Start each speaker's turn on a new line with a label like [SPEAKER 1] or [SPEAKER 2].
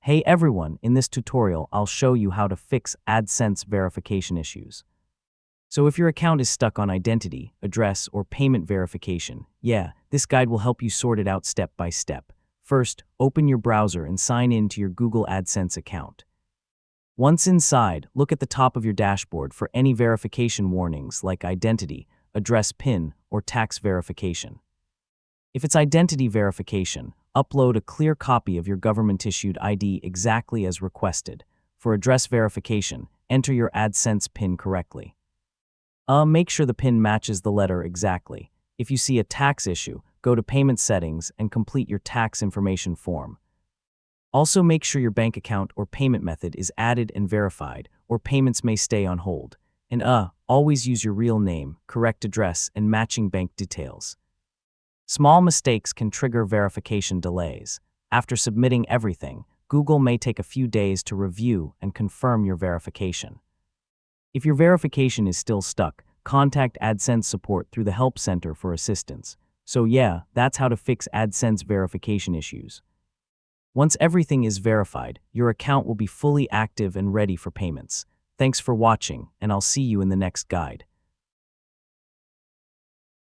[SPEAKER 1] Hey everyone, in this tutorial, I'll show you how to fix AdSense verification issues. So if your account is stuck on identity, address, or payment verification, this guide will help you sort it out step by step. First, open your browser and sign in to your Google AdSense account. Once inside, look at the top of your dashboard for any verification warnings like identity, address PIN, or tax verification. If it's identity verification, upload a clear copy of your government-issued ID exactly as requested. For address verification, enter your AdSense PIN correctly. Make sure the PIN matches the letter exactly. If you see a tax issue, go to Payment Settings and complete your tax information form. Also make sure your bank account or payment method is added and verified, or payments may stay on hold. And always use your real name, correct address, and matching bank details. Small mistakes can trigger verification delays. After submitting everything, Google may take a few days to review and confirm your verification. If your verification is still stuck, contact AdSense support through the Help Center for assistance. So that's how to fix AdSense verification issues. Once everything is verified, your account will be fully active and ready for payments. Thanks for watching, and I'll see you in the next guide.